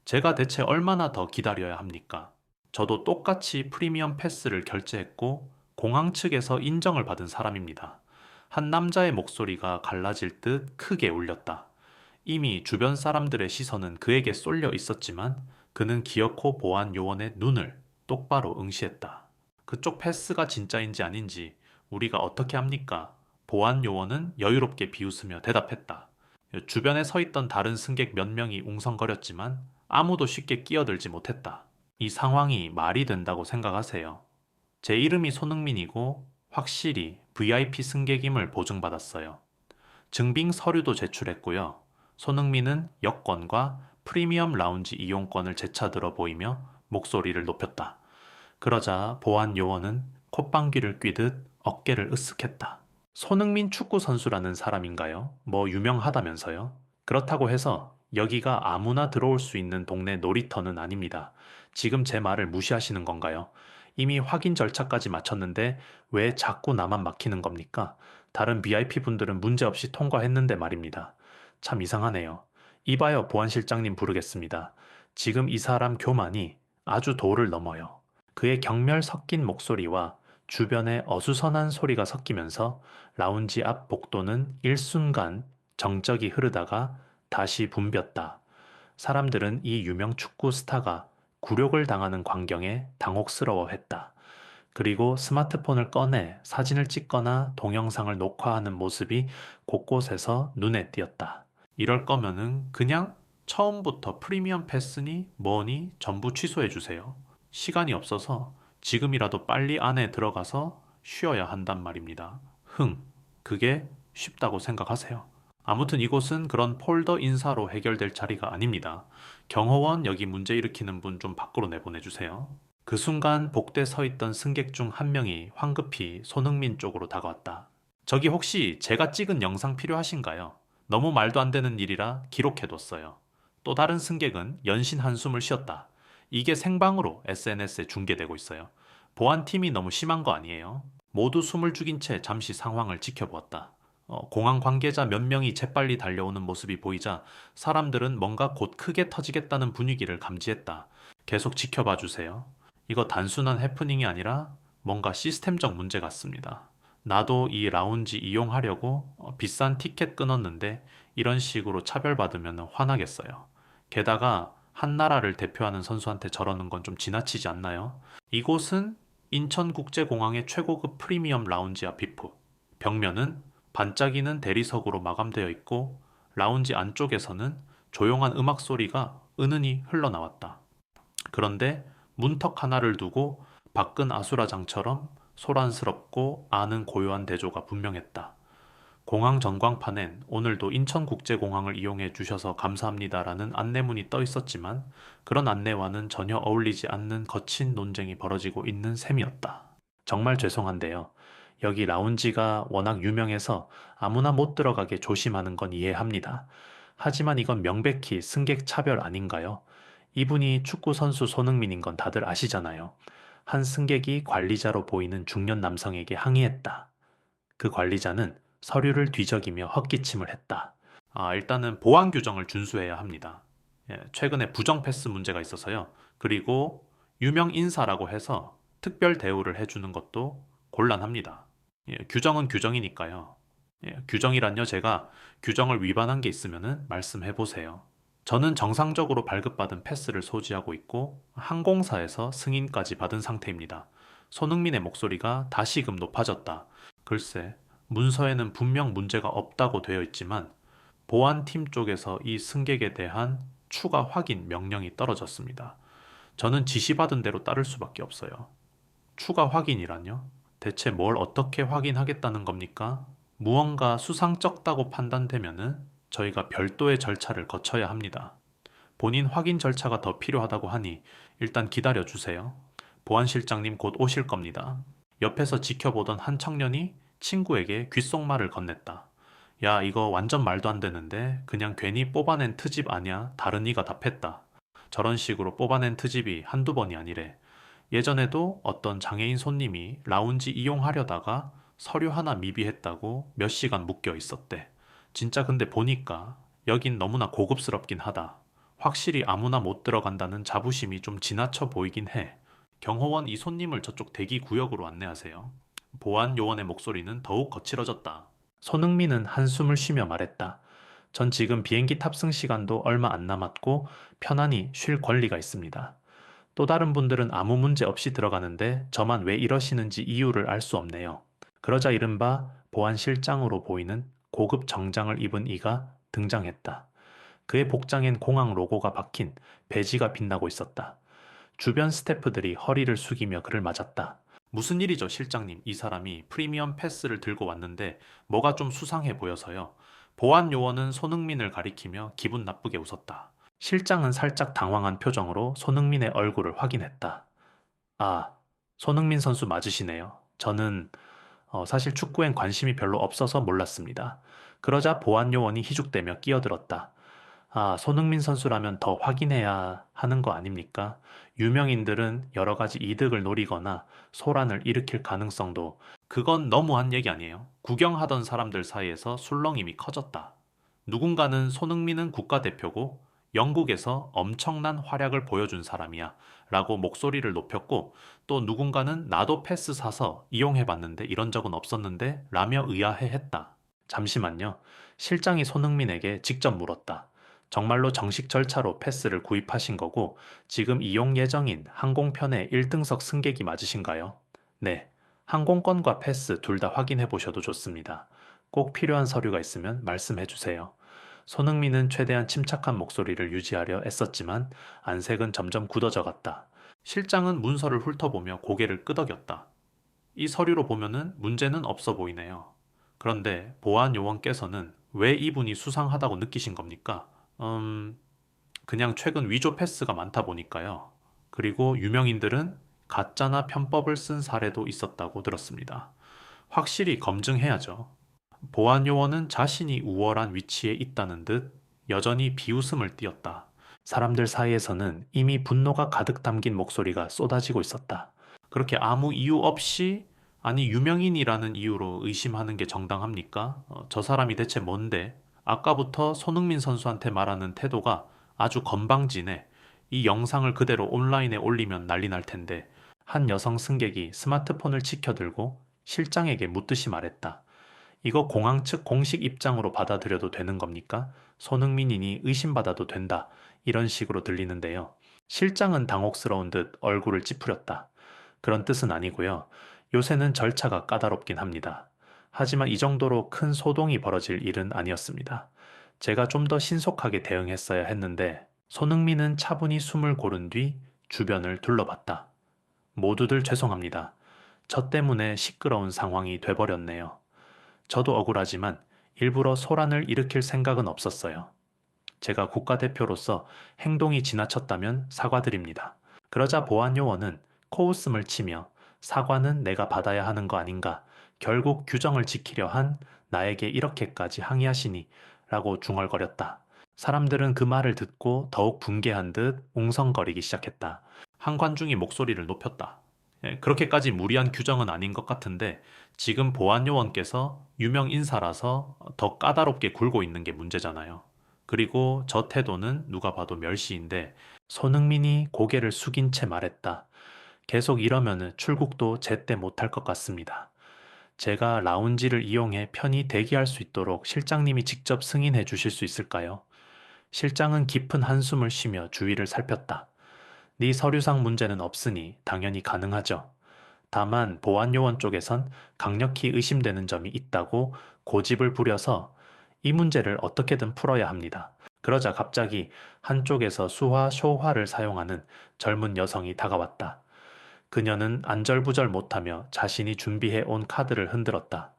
제가 대체 얼마나 더 기다려야 합니까? 저도 똑같이 프리미엄 패스를 결제했고 공항 측에서 인정을 받은 사람입니다. 한 남자의 목소리가 갈라질 듯 크게 울렸다. 이미 주변 사람들의 시선은 그에게 쏠려 있었지만 그는 기어코 보안 요원의 눈을 똑바로 응시했다. 그쪽 패스가 진짜인지 아닌지 우리가 어떻게 합니까? 보안 요원은 여유롭게 비웃으며 대답했다. 주변에 서 있던 다른 승객 몇 명이 웅성거렸지만 아무도 쉽게 끼어들지 못했다. 이 상황이 말이 된다고 생각하세요? 제 이름이 손흥민이고 확실히 VIP 승객임을 보증받았어요. 증빙 서류도 제출했고요. 손흥민은 여권과 프리미엄 라운지 이용권을 재차들어 보이며 목소리를 높였다. 그러자 보안 요원은 콧방귀를 뀌듯 어깨를 으쓱했다. 손흥민 축구 선수라는 사람인가요? 뭐 유명하다면서요? 그렇다고 해서 여기가 아무나 들어올 수 있는 동네 놀이터는 아닙니다. 지금 제 말을 무시하시는 건가요? 이미 확인 절차까지 마쳤는데 왜 자꾸 나만 막히는 겁니까? 다른 VIP 분들은 문제없이 통과했는데 말입니다. 참 이상하네요. 이봐요, 보안실장님 부르겠습니다. 지금 이 사람 교만이 아주 도를 넘어요. 그의 경멸 섞인 목소리와 주변의 어수선한 소리가 섞이면서 라운지 앞 복도는 일순간 정적이 흐르다가 다시 붐볐다. 사람들은 이 유명 축구 스타가 굴욕을 당하는 광경에 당혹스러워했다. 그리고 스마트폰을 꺼내 사진을 찍거나 동영상을 녹화하는 모습이 곳곳에서 눈에 띄었다. 이럴 거면은 그냥 처음부터 프리미엄 패스니 뭐니 전부 취소해 주세요. 시간이 없어서 지금이라도 빨리 안에 들어가서 쉬어야 한단 말입니다. 그게 쉽다고 생각하세요. 아무튼 이곳은 그런 폴더 인사로 해결될 자리가 아닙니다. 경호원 여기 문제 일으키는 분 좀 밖으로 내보내주세요. 그 순간 복대에 서 있던 승객 중 한 명이 황급히 손흥민 쪽으로 다가왔다. 저기 혹시 제가 찍은 영상 필요하신가요? 너무 말도 안 되는 일이라 기록해뒀어요. 또 다른 승객은 연신 한숨을 쉬었다. 이게 생방으로 SNS에 중계되고 있어요. 보안팀이 너무 심한 거 아니에요? 모두 숨을 죽인 채 잠시 상황을 지켜보았다. 공항 관계자 몇 명이 재빨리 달려오는 모습이 보이자 사람들은 뭔가 곧 크게 터지겠다는 분위기를 감지했다. 계속 지켜봐 주세요. 이거 단순한 해프닝이 아니라 뭔가 시스템적 문제 같습니다. 나도 이 라운지 이용하려고 비싼 티켓 끊었는데 이런 식으로 차별받으면 화나겠어요. 게다가 한 나라를 대표하는 선수한테 저러는 건 좀 지나치지 않나요? 이곳은 인천국제공항의 최고급 프리미엄 라운지야 비프. 벽면은 반짝이는 대리석으로 마감되어 있고 라운지 안쪽에서는 조용한 음악 소리가 은은히 흘러나왔다. 그런데 문턱 하나를 두고 밖은 아수라장처럼 소란스럽고 아는 고요한 대조가 분명했다. 공항 전광판엔 오늘도 인천국제공항을 이용해 주셔서 감사합니다라는 안내문이 떠 있었지만 그런 안내와는 전혀 어울리지 않는 거친 논쟁이 벌어지고 있는 셈이었다. 정말 죄송한데요. 여기 라운지가 워낙 유명해서 아무나 못 들어가게 조심하는 건 이해합니다. 하지만 이건 명백히 승객 차별 아닌가요? 이분이 축구선수 손흥민인 건 다들 아시잖아요. 한 승객이 관리자로 보이는 중년 남성에게 항의했다. 그 관리자는 서류를 뒤적이며 헛기침을 했다. 일단은 보안 규정을 준수해야 합니다. 최근에 부정 패스 문제가 있어서요. 그리고 유명 인사라고 해서 특별 대우를 해주는 것도 곤란합니다. 규정은 규정이니까요. 규정이란요, 제가 규정을 위반한 게 있으면 말씀해 보세요. 저는 정상적으로 발급받은 패스를 소지하고 있고 항공사에서 승인까지 받은 상태입니다. 손흥민의 목소리가 다시금 높아졌다. 글쎄, 문서에는 분명 문제가 없다고 되어 있지만 보안팀 쪽에서 이 승객에 대한 추가 확인 명령이 떨어졌습니다. 저는 지시받은 대로 따를 수밖에 없어요. 추가 확인이란요? 대체 뭘 어떻게 확인하겠다는 겁니까? 무언가 수상쩍다고 판단되면은 저희가 별도의 절차를 거쳐야 합니다. 본인 확인 절차가 더 필요하다고 하니 일단 기다려 주세요. 보안실장님 곧 오실 겁니다. 옆에서 지켜보던 한 청년이 친구에게 귓속말을 건넸다. 야, 이거 완전 말도 안 되는데 그냥 괜히 뽑아낸 트집 아냐? 다른 이가 답했다. 저런 식으로 뽑아낸 트집이 한두 번이 아니래. 예전에도 어떤 장애인 손님이 라운지 이용하려다가 서류 하나 미비했다고 몇 시간 묶여 있었대. 진짜 근데 보니까 여긴 너무나 고급스럽긴 하다. 확실히 아무나 못 들어간다는 자부심이 좀 지나쳐 보이긴 해. 경호원 이 손님을 저쪽 대기 구역으로 안내하세요. 보안 요원의 목소리는 더욱 거칠어졌다. 손흥민은 한숨을 쉬며 말했다. 전 지금 비행기 탑승 시간도 얼마 안 남았고 편안히 쉴 권리가 있습니다. 또 다른 분들은 아무 문제 없이 들어가는데 저만 왜 이러시는지 이유를 알 수 없네요. 그러자 이른바 보안실장으로 보이는 고급 정장을 입은 이가 등장했다. 그의 복장엔 공항 로고가 박힌 배지가 빛나고 있었다. 주변 스태프들이 허리를 숙이며 그를 맞았다. 무슨 일이죠, 실장님? 이 사람이 프리미엄 패스를 들고 왔는데 뭐가 좀 수상해 보여서요. 보안 요원은 손흥민을 가리키며 기분 나쁘게 웃었다. 실장은 살짝 당황한 표정으로 손흥민의 얼굴을 확인했다. 아, 손흥민 선수 맞으시네요. 저는 사실 축구엔 관심이 별로 없어서 몰랐습니다. 그러자 보안 요원이 희죽대며 끼어들었다. 아, 손흥민 선수라면 더 확인해야 하는 거 아닙니까? 유명인들은 여러 가지 이득을 노리거나 소란을 일으킬 가능성도 그건 너무한 얘기 아니에요. 구경하던 사람들 사이에서 술렁임이 커졌다. 누군가는 손흥민은 국가대표고 영국에서 엄청난 활약을 보여준 사람이야 라고 목소리를 높였고 또 누군가는 나도 패스 사서 이용해봤는데 이런 적은 없었는데 라며 의아해했다. 잠시만요. 실장이 손흥민에게 직접 물었다. 정말로 정식 절차로 패스를 구입하신 거고 지금 이용 예정인 항공편의 1등석 승객이 맞으신가요? 네. 항공권과 패스 둘 다 확인해 보셔도 좋습니다. 꼭 필요한 서류가 있으면 말씀해 주세요. 손흥민은 최대한 침착한 목소리를 유지하려 애썼지만 안색은 점점 굳어져 갔다. 실장은 문서를 훑어보며 고개를 끄덕였다. 이 서류로 보면은 문제는 없어 보이네요. 그런데 보안 요원께서는 왜 이분이 수상하다고 느끼신 겁니까? 그냥 최근 위조 패스가 많다 보니까요. 그리고 유명인들은 가짜나 편법을 쓴 사례도 있었다고 들었습니다. 확실히 검증해야죠. 보안 요원은 자신이 우월한 위치에 있다는 듯 여전히 비웃음을 띄었다. 사람들 사이에서는 이미 분노가 가득 담긴 목소리가 쏟아지고 있었다. 그렇게 아무 이유 없이 아니 유명인이라는 이유로 의심하는 게 정당합니까? 저 사람이 대체 뭔데? 아까부터 손흥민 선수한테 말하는 태도가 아주 건방지네. 이 영상을 그대로 온라인에 올리면 난리 날 텐데. 한 여성 승객이 스마트폰을 치켜들고 실장에게 묻듯이 말했다. 이거 공항 측 공식 입장으로 받아들여도 되는 겁니까? 손흥민이니 의심받아도 된다. 이런 식으로 들리는데요. 실장은 당혹스러운 듯 얼굴을 찌푸렸다. 그런 뜻은 아니고요. 요새는 절차가 까다롭긴 합니다. 하지만 이 정도로 큰 소동이 벌어질 일은 아니었습니다. 제가 좀 더 신속하게 대응했어야 했는데 손흥민은 차분히 숨을 고른 뒤 주변을 둘러봤다. 모두들 죄송합니다. 저 때문에 시끄러운 상황이 돼버렸네요. 저도 억울하지만 일부러 소란을 일으킬 생각은 없었어요. 제가 국가대표로서 행동이 지나쳤다면 사과드립니다. 그러자 보안 요원은 코웃음을 치며 사과는 내가 받아야 하는 거 아닌가. 결국 규정을 지키려 한 나에게 이렇게까지 항의하시니 라고 중얼거렸다. 사람들은 그 말을 듣고 더욱 분개한 듯 웅성거리기 시작했다. 한 관중이 목소리를 높였다. 그렇게까지 무리한 규정은 아닌 것 같은데 지금 보안 요원께서 유명 인사라서 더 까다롭게 굴고 있는 게 문제잖아요. 그리고 저 태도는 누가 봐도 멸시인데 손흥민이 고개를 숙인 채 말했다. 계속 이러면 출국도 제때 못할 것 같습니다. 제가 라운지를 이용해 편히 대기할 수 있도록 실장님이 직접 승인해 주실 수 있을까요? 실장은 깊은 한숨을 쉬며 주위를 살폈다. 네 서류상 문제는 없으니 당연히 가능하죠. 다만 보안 요원 쪽에선 강력히 의심되는 점이 있다고 고집을 부려서 이 문제를 어떻게든 풀어야 합니다. 그러자 갑자기 한쪽에서 수화 쇼화를 사용하는 젊은 여성이 다가왔다. 그녀는 안절부절 못하며 자신이 준비해 온 카드를 흔들었다.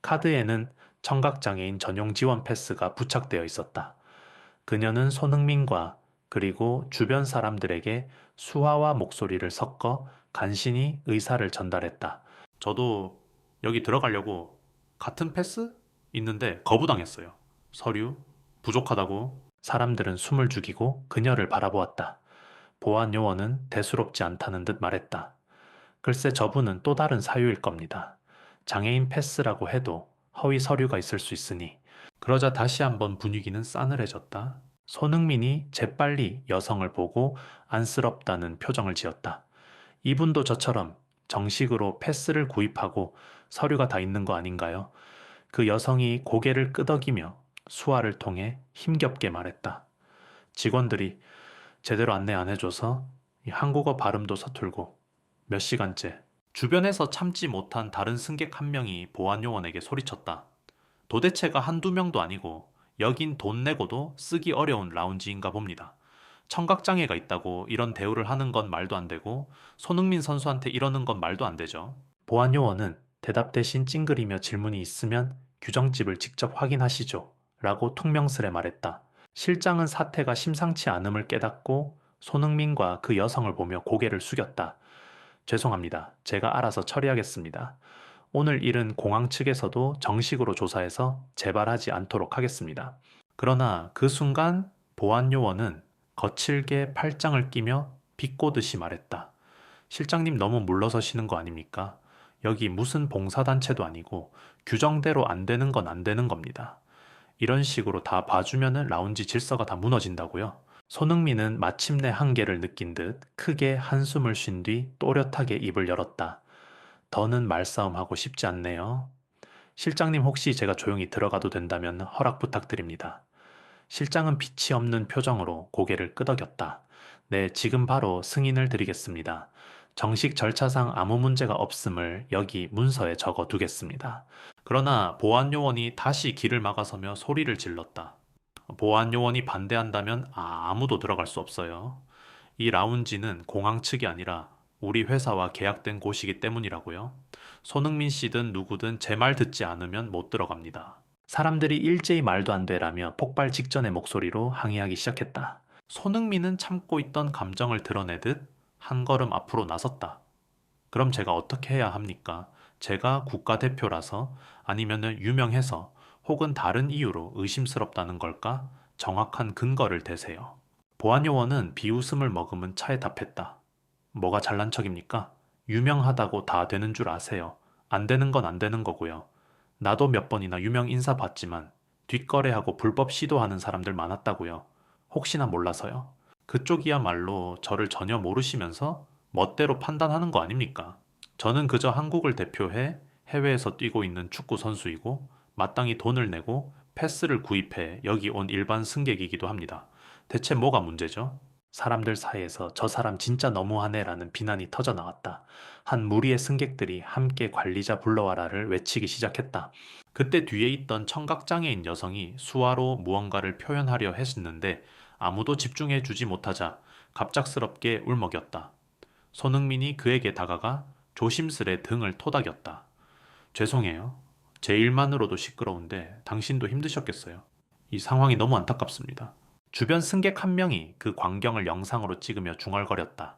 카드에는 청각장애인 전용 지원 패스가 부착되어 있었다. 그녀는 손흥민과 그리고 주변 사람들에게 수화와 목소리를 섞어 간신히 의사를 전달했다. 저도 여기 들어가려고 같은 패스 있는데 거부당했어요. 서류 부족하다고. 사람들은 숨을 죽이고 그녀를 바라보았다. 보안 요원은 대수롭지 않다는 듯 말했다. 글쎄 저분은 또 다른 사유일 겁니다. 장애인 패스라고 해도 허위 서류가 있을 수 있으니. 그러자 다시 한번 분위기는 싸늘해졌다. 손흥민이 재빨리 여성을 보고 안쓰럽다는 표정을 지었다. 이분도 저처럼 정식으로 패스를 구입하고 서류가 다 있는 거 아닌가요? 그 여성이 고개를 끄덕이며 수화를 통해 힘겹게 말했다. 직원들이 제대로 안내 안 해줘서 이 한국어 발음도 서툴고 몇 시간째. 주변에서 참지 못한 다른 승객 한 명이 보안요원에게 소리쳤다. 도대체가 한두 명도 아니고 여긴 돈 내고도 쓰기 어려운 라운지인가 봅니다. 청각장애가 있다고 이런 대우를 하는 건 말도 안 되고 손흥민 선수한테 이러는 건 말도 안 되죠. 보안요원은 대답 대신 찡그리며 질문이 있으면 규정집을 직접 확인하시죠. 라고 퉁명스레 말했다. 실장은 사태가 심상치 않음을 깨닫고 손흥민과 그 여성을 보며 고개를 숙였다. 죄송합니다. 제가 알아서 처리하겠습니다. 오늘 일은 공항 측에서도 정식으로 조사해서 재발하지 않도록 하겠습니다. 그러나 그 순간 보안요원은 거칠게 팔짱을 끼며 비꼬듯이 말했다. 실장님 너무 물러서시는 거 아닙니까? 여기 무슨 봉사단체도 아니고 규정대로 안 되는 건 안 되는 겁니다. 이런 식으로 다 봐주면은 라운지 질서가 다 무너진다고요? 손흥민은 마침내 한계를 느낀 듯 크게 한숨을 쉰 뒤 또렷하게 입을 열었다. 더는 말싸움하고 싶지 않네요. 실장님 혹시 제가 조용히 들어가도 된다면 허락 부탁드립니다. 실장은 빛이 없는 표정으로 고개를 끄덕였다. 네, 지금 바로 승인을 드리겠습니다. 정식 절차상 아무 문제가 없음을 여기 문서에 적어 두겠습니다. 그러나 보안요원이 다시 길을 막아서며 소리를 질렀다. 보안요원이 반대한다면 아무도 들어갈 수 없어요. 이 라운지는 공항 측이 아니라 우리 회사와 계약된 곳이기 때문이라고요. 손흥민 씨든 누구든 제 말 듣지 않으면 못 들어갑니다. 사람들이 일제히 말도 안 되라며 폭발 직전의 목소리로 항의하기 시작했다. 손흥민은 참고 있던 감정을 드러내듯 한 걸음 앞으로 나섰다. 그럼 제가 어떻게 해야 합니까? 제가 국가대표라서 아니면은 유명해서 혹은 다른 이유로 의심스럽다는 걸까? 정확한 근거를 대세요. 보안요원은 비웃음을 머금은 차에 답했다. 뭐가 잘난 척입니까? 유명하다고 다 되는 줄 아세요. 안 되는 건 안 되는 거고요. 나도 몇 번이나 유명 인사 봤지만 뒷거래하고 불법 시도하는 사람들 많았다고요. 혹시나 몰라서요. 그쪽이야말로 저를 전혀 모르시면서 멋대로 판단하는 거 아닙니까? 저는 그저 한국을 대표해 해외에서 뛰고 있는 축구 선수이고 마땅히 돈을 내고 패스를 구입해 여기 온 일반 승객이기도 합니다. 대체 뭐가 문제죠? 사람들 사이에서 저 사람 진짜 너무하네라는 비난이 터져 나왔다. 한 무리의 승객들이 함께 관리자 불러와라를 외치기 시작했다. 그때 뒤에 있던 청각장애인 여성이 수화로 무언가를 표현하려 했었는데 아무도 집중해 주지 못하자 갑작스럽게 울먹였다. 손흥민이 그에게 다가가 조심스레 등을 토닥였다. 죄송해요. 제 일만으로도 시끄러운데 당신도 힘드셨겠어요. 이 상황이 너무 안타깝습니다. 주변 승객 한 명이 그 광경을 영상으로 찍으며 중얼거렸다.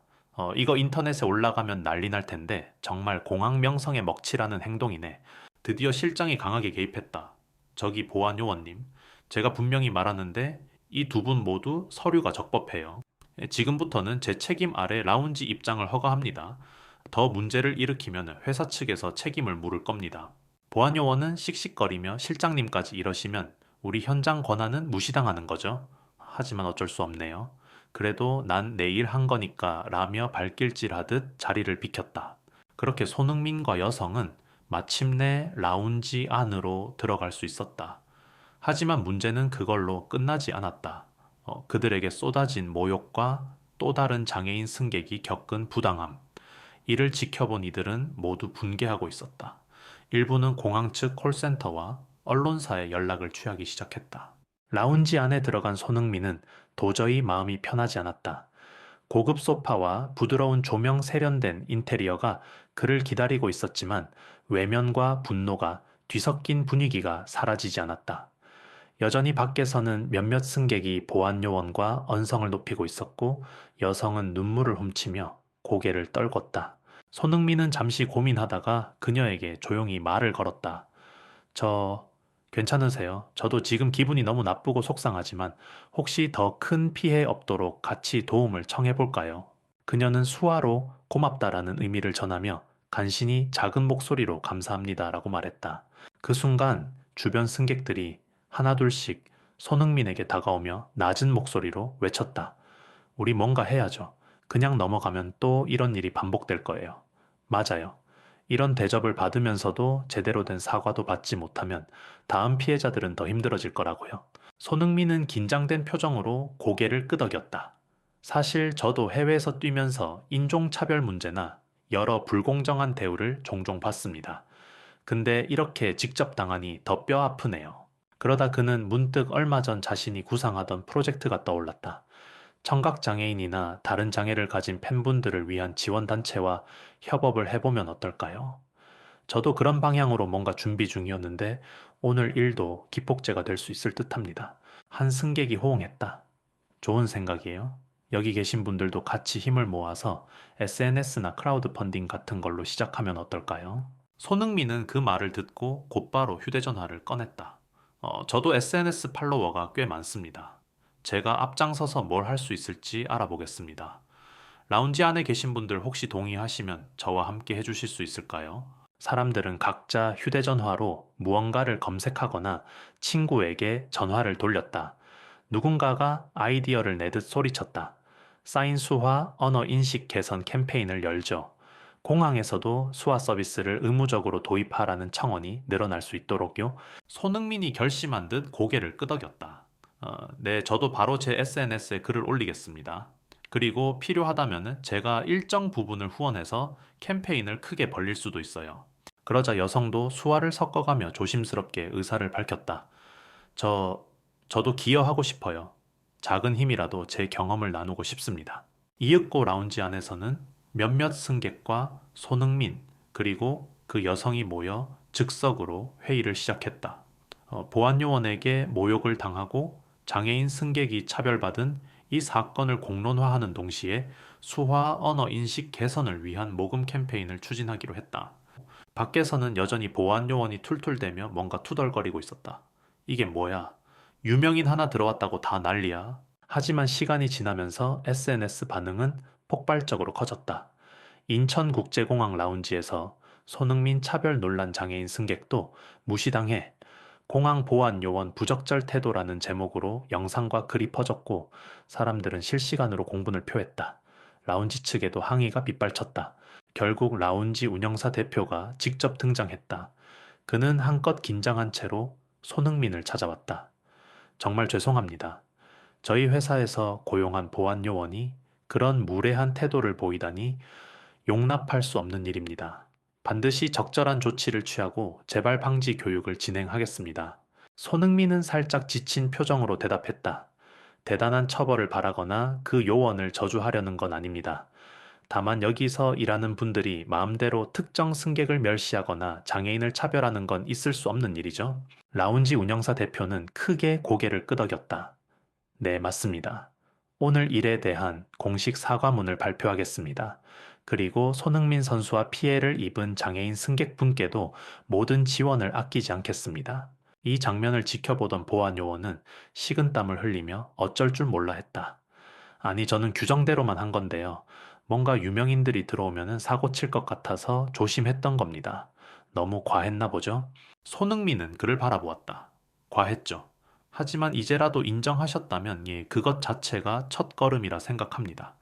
이거 인터넷에 올라가면 난리 날 텐데 정말 공항 명성에 먹칠하는 행동이네. 드디어 실장이 강하게 개입했다. 저기 보안요원님, 제가 분명히 말하는데 이 두 분 모두 서류가 적법해요. 지금부터는 제 책임 아래 라운지 입장을 허가합니다. 더 문제를 일으키면 회사 측에서 책임을 물을 겁니다. 보안요원은 씩씩거리며 실장님까지 이러시면 우리 현장 권한은 무시당하는 거죠. 하지만 어쩔 수 없네요. 그래도 난 내일 한 거니까 라며 발길질하듯 자리를 비켰다. 그렇게 손흥민과 여성은 마침내 라운지 안으로 들어갈 수 있었다. 하지만 문제는 그걸로 끝나지 않았다. 그들에게 쏟아진 모욕과 또 다른 장애인 승객이 겪은 부당함. 이를 지켜본 이들은 모두 분개하고 있었다. 일부는 공항 측 콜센터와 언론사에 연락을 취하기 시작했다. 라운지 안에 들어간 손흥민은 도저히 마음이 편하지 않았다. 고급 소파와 부드러운 조명 세련된 인테리어가 그를 기다리고 있었지만 외면과 분노가 뒤섞인 분위기가 사라지지 않았다. 여전히 밖에서는 몇몇 승객이 보안요원과 언성을 높이고 있었고 여성은 눈물을 훔치며 고개를 떨궜다. 손흥민은 잠시 고민하다가 그녀에게 조용히 말을 걸었다. 저 괜찮으세요? 저도 지금 기분이 너무 나쁘고 속상하지만 혹시 더 큰 피해 없도록 같이 도움을 청해볼까요? 그녀는 수화로 고맙다라는 의미를 전하며 간신히 작은 목소리로 감사합니다라고 말했다. 그 순간 주변 승객들이 하나둘씩 손흥민에게 다가오며 낮은 목소리로 외쳤다. 우리 뭔가 해야죠. 그냥 넘어가면 또 이런 일이 반복될 거예요. 맞아요. 이런 대접을 받으면서도 제대로 된 사과도 받지 못하면 다음 피해자들은 더 힘들어질 거라고요. 손흥민은 긴장된 표정으로 고개를 끄덕였다. 사실 저도 해외에서 뛰면서 인종차별 문제나 여러 불공정한 대우를 종종 받습니다. 근데 이렇게 직접 당하니 더 뼈 아프네요. 그러다 그는 문득 얼마 전 자신이 구상하던 프로젝트가 떠올랐다. 청각장애인이나 다른 장애를 가진 팬분들을 위한 지원단체와 협업을 해보면 어떨까요? 저도 그런 방향으로 뭔가 준비 중이었는데 오늘 일도 기폭제가 될 수 있을 듯합니다. 한 승객이 호응했다. 좋은 생각이에요. 여기 계신 분들도 같이 힘을 모아서 SNS나 크라우드 펀딩 같은 걸로 시작하면 어떨까요? 손흥민은 그 말을 듣고 곧바로 휴대전화를 꺼냈다. 저도 SNS 팔로워가 꽤 많습니다. 제가 앞장서서 뭘 할 수 있을지 알아보겠습니다. 라운지 안에 계신 분들 혹시 동의하시면 저와 함께 해주실 수 있을까요? 사람들은 각자 휴대전화로 무언가를 검색하거나 친구에게 전화를 돌렸다. 누군가가 아이디어를 내듯 소리쳤다. 사인수화 언어 인식 개선 캠페인을 열죠. 공항에서도 수화 서비스를 의무적으로 도입하라는 청원이 늘어날 수 있도록요. 손흥민이 결심한 듯 고개를 끄덕였다. 네, 저도 바로 제 SNS에 글을 올리겠습니다. 그리고 필요하다면 제가 일정 부분을 후원해서 캠페인을 크게 벌릴 수도 있어요. 그러자 여성도 수화를 섞어가며 조심스럽게 의사를 밝혔다. 저, 저도 기여하고 싶어요. 작은 힘이라도 제 경험을 나누고 싶습니다. 이윽고 라운지 안에서는 몇몇 승객과 손흥민, 그리고 그 여성이 모여 즉석으로 회의를 시작했다. 보안요원에게 모욕을 당하고 장애인 승객이 차별받은 이 사건을 공론화하는 동시에 수화 언어 인식 개선을 위한 모금 캠페인을 추진하기로 했다. 밖에서는 여전히 보안요원이 툴툴대며 뭔가 투덜거리고 있었다. 이게 뭐야? 유명인 하나 들어왔다고 다 난리야. 하지만 시간이 지나면서 SNS 반응은 폭발적으로 커졌다. 인천국제공항 라운지에서 손흥민 차별 논란 장애인 승객도 무시당해 공항 보안 요원 부적절 태도라는 제목으로 영상과 글이 퍼졌고 사람들은 실시간으로 공분을 표했다. 라운지 측에도 항의가 빗발쳤다. 결국 라운지 운영사 대표가 직접 등장했다. 그는 한껏 긴장한 채로 손흥민을 찾아왔다. 정말 죄송합니다. 저희 회사에서 고용한 보안 요원이 그런 무례한 태도를 보이다니 용납할 수 없는 일입니다. 반드시 적절한 조치를 취하고 재발 방지 교육을 진행하겠습니다. 손흥민은 살짝 지친 표정으로 대답했다. 대단한 처벌을 바라거나 그 요원을 저주하려는 건 아닙니다. 다만 여기서 일하는 분들이 마음대로 특정 승객을 멸시하거나 장애인을 차별하는 건 있을 수 없는 일이죠. 라운지 운영사 대표는 크게 고개를 끄덕였다. 네, 맞습니다. 오늘 일에 대한 공식 사과문을 발표하겠습니다. 그리고 손흥민 선수와 피해를 입은 장애인 승객분께도 모든 지원을 아끼지 않겠습니다. 이 장면을 지켜보던 보안 요원은 식은땀을 흘리며 어쩔 줄 몰라 했다. 아니, 저는 규정대로만 한 건데요. 뭔가 유명인들이 들어오면 사고 칠 것 같아서 조심했던 겁니다. 너무 과했나 보죠? 손흥민은 그를 바라보았다. 과했죠. 하지만 이제라도 인정하셨다면 그것 자체가 첫걸음이라 생각합니다.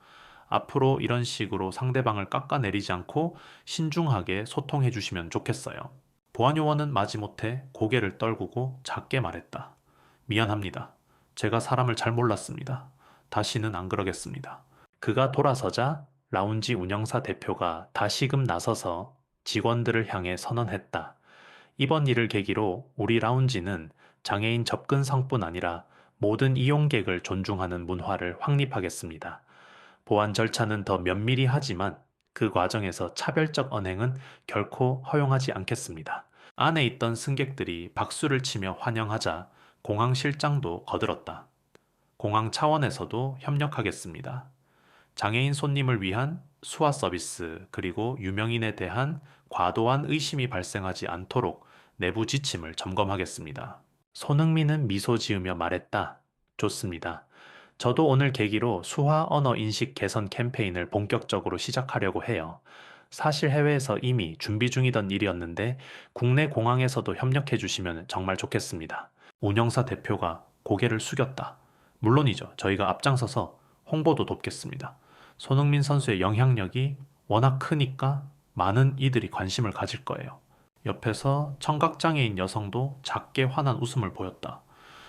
앞으로 이런 식으로 상대방을 깎아내리지 않고 신중하게 소통해 주시면 좋겠어요. 보안요원은 마지못해 고개를 떨구고 작게 말했다. 미안합니다. 제가 사람을 잘 몰랐습니다. 다시는 안 그러겠습니다. 그가 돌아서자 라운지 운영사 대표가 다시금 나서서 직원들을 향해 선언했다. 이번 일을 계기로 우리 라운지는 장애인 접근성뿐 아니라 모든 이용객을 존중하는 문화를 확립하겠습니다. 보안 절차는 더 면밀히 하지만 그 과정에서 차별적 언행은 결코 허용하지 않겠습니다. 안에 있던 승객들이 박수를 치며 환영하자 공항 실장도 거들었다. 공항 차원에서도 협력하겠습니다. 장애인 손님을 위한 수화 서비스 그리고 유명인에 대한 과도한 의심이 발생하지 않도록 내부 지침을 점검하겠습니다. 손흥민은 미소 지으며 말했다. 좋습니다. 저도 오늘 계기로 수화 언어 인식 개선 캠페인을 본격적으로 시작하려고 해요. 사실 해외에서 이미 준비 중이던 일이었는데 국내 공항에서도 협력해 주시면 정말 좋겠습니다. 운영사 대표가 고개를 숙였다. 물론이죠. 저희가 앞장서서 홍보도 돕겠습니다. 손흥민 선수의 영향력이 워낙 크니까 많은 이들이 관심을 가질 거예요. 옆에서 청각장애인 여성도 작게 환한 웃음을 보였다.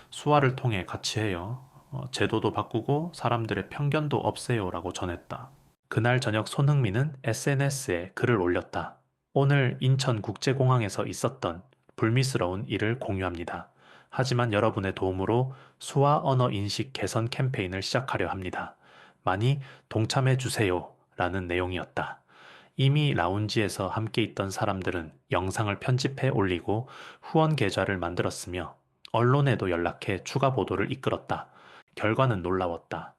수화를 통해 같이 해요. 제도도 바꾸고 사람들의 편견도 없애요라고 전했다. 그날 저녁 손흥민은 SNS에 글을 올렸다. 오늘 인천국제공항에서 있었던 불미스러운 일을 공유합니다. 하지만 여러분의 도움으로 수화 언어 인식 개선 캠페인을 시작하려 합니다. 많이 동참해 주세요. 라는 내용이었다. 이미 라운지에서 함께 있던 사람들은 영상을 편집해 올리고 후원 계좌를 만들었으며 언론에도 연락해 추가 보도를 이끌었다. 결과는 놀라웠다.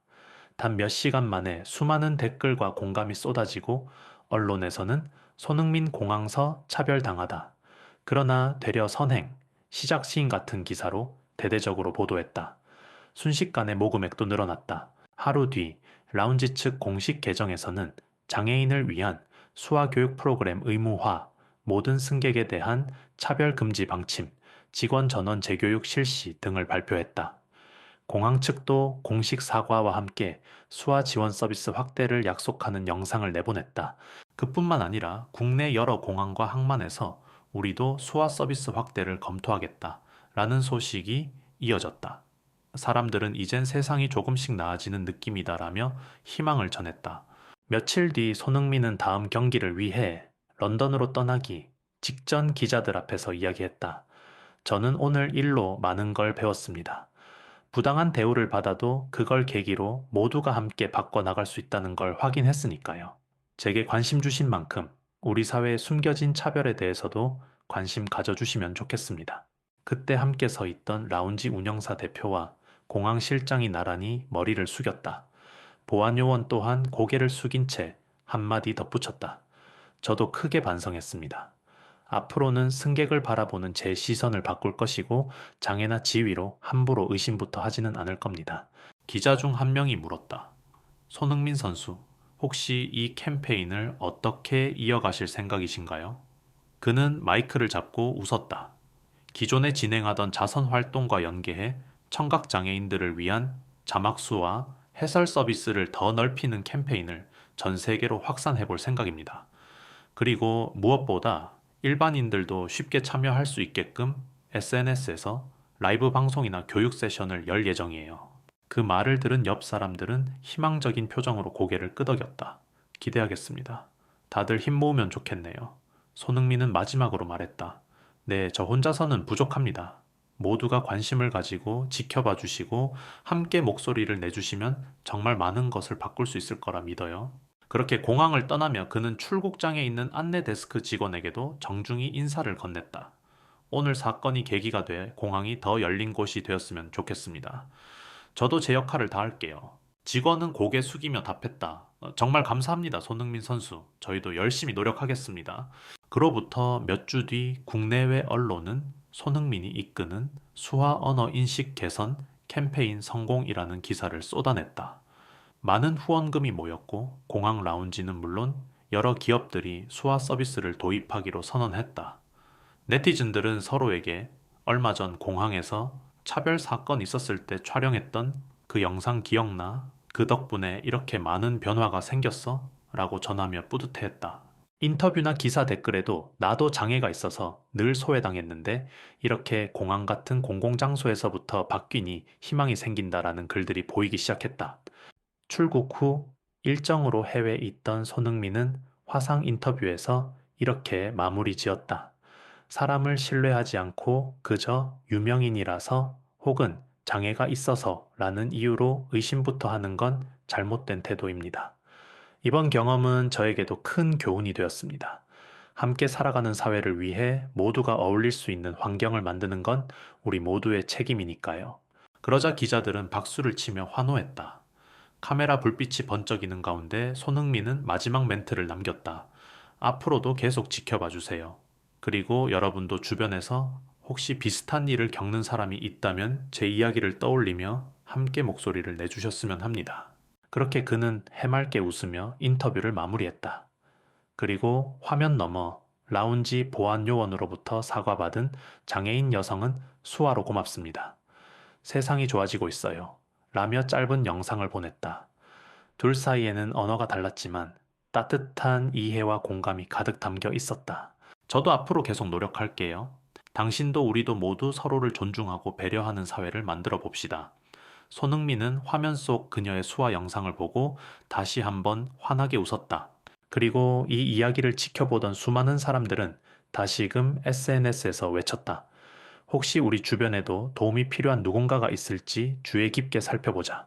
단 몇 시간 만에 수많은 댓글과 공감이 쏟아지고 언론에서는 손흥민 공항서 차별당하다. 그러나 되려 선행, 시작 시인 같은 기사로 대대적으로 보도했다. 순식간에 모금액도 늘어났다. 하루 뒤 라운지 측 공식 계정에서는 장애인을 위한 수화 교육 프로그램 의무화, 모든 승객에 대한 차별 금지 방침, 직원 전원 재교육 실시 등을 발표했다. 공항 측도 공식 사과와 함께 수화 지원 서비스 확대를 약속하는 영상을 내보냈다. 그뿐만 아니라 국내 여러 공항과 항만에서 우리도 수화 서비스 확대를 검토하겠다. 라는 소식이 이어졌다. 사람들은 이젠 세상이 조금씩 나아지는 느낌이다라며 희망을 전했다. 며칠 뒤 손흥민은 다음 경기를 위해 런던으로 떠나기 직전 기자들 앞에서 이야기했다. 저는 오늘 일로 많은 걸 배웠습니다. 부당한 대우를 받아도 그걸 계기로 모두가 함께 바꿔나갈 수 있다는 걸 확인했으니까요. 제게 관심 주신 만큼 우리 사회의 숨겨진 차별에 대해서도 관심 가져주시면 좋겠습니다. 그때 함께 서 있던 라운지 운영사 대표와 공항 실장이 나란히 머리를 숙였다. 보안요원 또한 고개를 숙인 채 한마디 덧붙였다. 저도 크게 반성했습니다. 앞으로는 승객을 바라보는 제 시선을 바꿀 것이고 장애나 지위로 함부로 의심부터 하지는 않을 겁니다. 기자 중 한 명이 물었다. 손흥민 선수, 혹시 이 캠페인을 어떻게 이어가실 생각이신가요? 그는 마이크를 잡고 웃었다. 기존에 진행하던 자선 활동과 연계해 청각장애인들을 위한 자막수와 해설 서비스를 더 넓히는 캠페인을 전 세계로 확산해 볼 생각입니다. 그리고 무엇보다 일반인들도 쉽게 참여할 수 있게끔 SNS에서 라이브 방송이나 교육 세션을 열 예정이에요. 그 말을 들은 옆 사람들은 희망적인 표정으로 고개를 끄덕였다. 기대하겠습니다. 다들 힘 모으면 좋겠네요. 손흥민은 마지막으로 말했다. 네, 저 혼자서는 부족합니다. 모두가 관심을 가지고 지켜봐 주시고 함께 목소리를 내주시면 정말 많은 것을 바꿀 수 있을 거라 믿어요. 그렇게 공항을 떠나며 그는 출국장에 있는 안내 데스크 직원에게도 정중히 인사를 건넸다. 오늘 사건이 계기가 돼 공항이 더 열린 곳이 되었으면 좋겠습니다. 저도 제 역할을 다할게요. 직원은 고개 숙이며 답했다. 정말 감사합니다, 손흥민 선수. 저희도 열심히 노력하겠습니다. 그로부터 몇 주 뒤 국내외 언론은 손흥민이 이끄는 수화 언어 인식 개선 캠페인 성공이라는 기사를 쏟아냈다. 많은 후원금이 모였고 공항 라운지는 물론 여러 기업들이 수화 서비스를 도입하기로 선언했다. 네티즌들은 서로에게 얼마 전 공항에서 차별 사건 있었을 때 촬영했던 그 영상 기억나? 그 덕분에 이렇게 많은 변화가 생겼어? 라고 전하며 뿌듯해했다. 인터뷰나 기사 댓글에도 나도 장애가 있어서 늘 소외당했는데 이렇게 공항 같은 공공장소에서부터 바뀌니 희망이 생긴다라는 글들이 보이기 시작했다. 출국 후 일정으로 해외에 있던 손흥민은 화상 인터뷰에서 이렇게 마무리 지었다. 사람을 신뢰하지 않고 그저 유명인이라서 혹은 장애가 있어서 라는 이유로 의심부터 하는 건 잘못된 태도입니다. 이번 경험은 저에게도 큰 교훈이 되었습니다. 함께 살아가는 사회를 위해 모두가 어울릴 수 있는 환경을 만드는 건 우리 모두의 책임이니까요. 그러자 기자들은 박수를 치며 환호했다. 카메라 불빛이 번쩍이는 가운데 손흥민은 마지막 멘트를 남겼다. 앞으로도 계속 지켜봐 주세요. 그리고 여러분도 주변에서 혹시 비슷한 일을 겪는 사람이 있다면 제 이야기를 떠올리며 함께 목소리를 내주셨으면 합니다. 그렇게 그는 해맑게 웃으며 인터뷰를 마무리했다. 그리고 화면 너머 라운지 보안 요원으로부터 사과받은 장애인 여성은 수화로 고맙습니다. 세상이 좋아지고 있어요. 라며 짧은 영상을 보냈다. 둘 사이에는 언어가 달랐지만 따뜻한 이해와 공감이 가득 담겨 있었다. 저도 앞으로 계속 노력할게요. 당신도 우리도 모두 서로를 존중하고 배려하는 사회를 만들어 봅시다. 손흥민은 화면 속 그녀의 수화 영상을 보고 다시 한번 환하게 웃었다. 그리고 이 이야기를 지켜보던 수많은 사람들은 다시금 SNS에서 외쳤다. 혹시 우리 주변에도 도움이 필요한 누군가가 있을지 주의 깊게 살펴보자.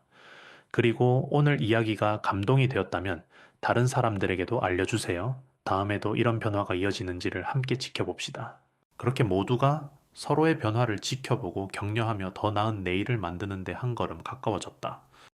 그리고 오늘 이야기가 감동이 되었다면 다른 사람들에게도 알려주세요. 다음에도 이런 변화가 이어지는지를 함께 지켜봅시다. 그렇게 모두가 서로의 변화를 지켜보고 격려하며 더 나은 내일을 만드는 데 한 걸음 가까워졌다.